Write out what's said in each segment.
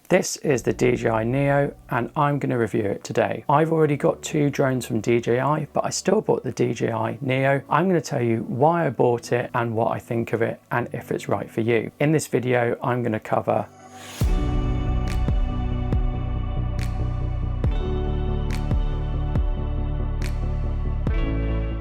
This is the DJI Neo and I'm going to review it today. I've already got 2 drones from DJI, but I still bought the DJI Neo. I'm going to tell you why I bought it and what I think of it and if it's right for you. In this video, I'm going to cover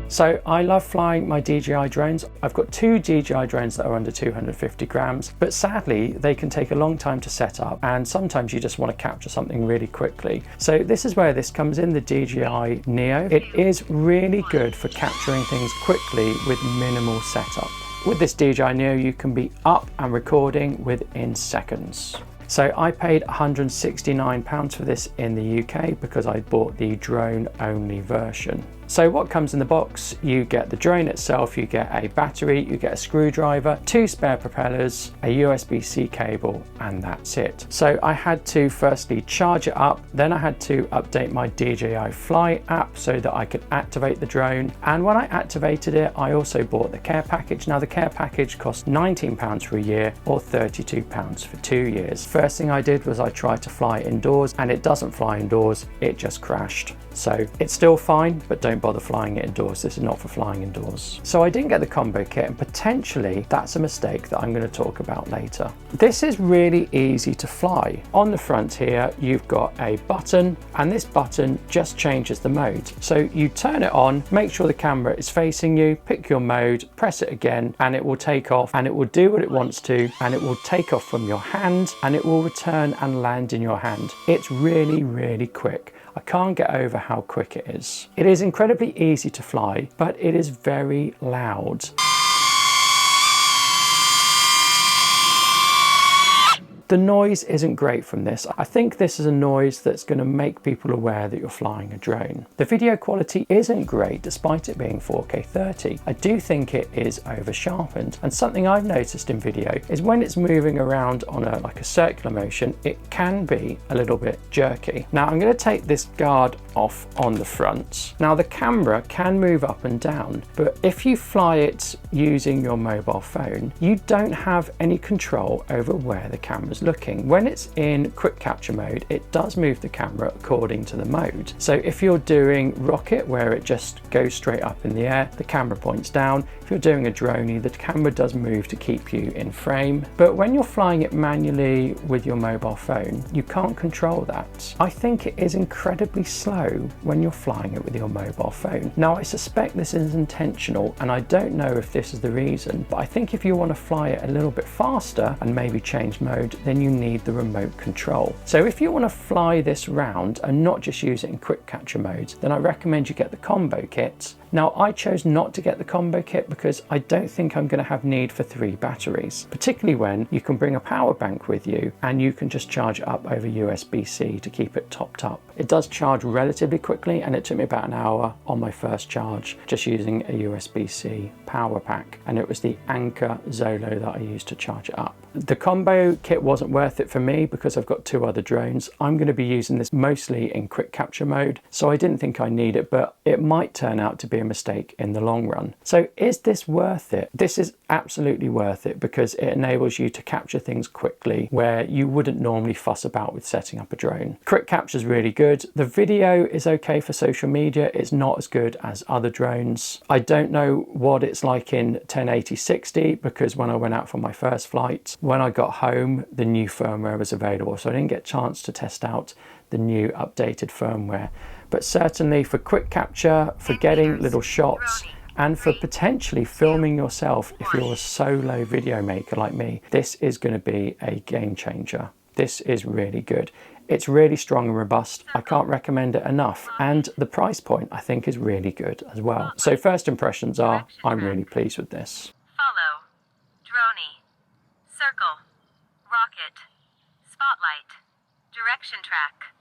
So I love flying my DJI drones. I've got 2 DJI drones that are under 250 grams, but sadly they can take a long time to set up and sometimes you just want to capture something really quickly. So this is where this comes in, the DJI Neo. It is really good for capturing things quickly with minimal setup. With this DJI Neo, you can be up and recording within seconds. So I paid £169 for this in the UK because I bought the drone only version. So what comes in the box? You get the drone itself, you get a battery, you get a screwdriver, 2 spare propellers, a USB-C cable, and that's it. So I had to firstly charge it up, then I had to update my DJI Fly app so that I could activate the drone. And when I activated it, I also bought the care package. Now the care package costs £19 for a year or £32 for 2 years. First thing I did was I tried to fly indoors and it doesn't fly indoors, it just crashed. So it's still fine, but don't bother flying it indoors. This is not for flying indoors. So I didn't get the combo kit and potentially that's a mistake that I'm going to talk about later. This is really easy to fly. On the front here, you've got a button and this button just changes the mode. So you turn it on, make sure the camera is facing you, pick your mode, press it again, and it will take off and it will do what it wants to, and it will take off from your hand and it will return and land in your hand. It's really, really quick. I can't get over how quick it is. It is incredibly easy to fly, but it is very loud. The noise isn't great from this. I think this is a noise that's going to make people aware that you're flying a drone. The video quality isn't great despite it being 4K 30. I do think it is over sharpened, and something I've noticed in video is when it's moving around on like a circular motion, it can be a little bit jerky. Now I'm going to take this guard off on the front. Now the camera can move up and down, but if you fly it using your mobile phone, you don't have any control over where the camera's looking. When it's in quick capture mode, it does move the camera according to the mode. So if you're doing rocket, where it just goes straight up in the air, the camera points down. If you're doing a droney, the camera does move to keep you in frame. But when you're flying it manually with your mobile phone, you can't control that. I think it is incredibly slow when you're flying it with your mobile phone. Now I suspect this is intentional and I don't know if this is the reason, but I think if you want to fly it a little bit faster and maybe change mode, then you need the remote control. So if you want to fly this round and not just use it in quick capture mode, then I recommend you get the combo kit. Now I chose not to get the combo kit because I don't think I'm going to have need for 3 batteries, particularly when you can bring a power bank with you and you can just charge it up over USB-C to keep it topped up. It does charge relatively quickly and it took me about an hour on my first charge just using a USB-C power pack, and it was the Anker Zolo that I used to charge it up. The combo kit wasn't worth it for me because I've got 2 other drones. I'm going to be using this mostly in quick capture mode, so I didn't think I need it, but it might turn out to be a mistake in the long run. So is this worth it? This is absolutely worth it because it enables you to capture things quickly where you wouldn't normally fuss about with setting up a drone. Quick capture is really good. The video is okay for social media. It's not as good as other drones. I don't know what it's like in 1080-60 because when I went out for my first flight, when I got home, the new firmware was available, so I didn't get a chance to test out the new updated firmware. But certainly for quick capture, for getting little shots, and for potentially filming yourself if you're a solo video maker like me, this is going to be a game changer. This is really good. It's really strong and robust. I can't recommend it enough. And the price point I think is really good as well. So first impressions are, I'm really pleased with this. Follow, droney, circle, rocket, spotlight, direction track.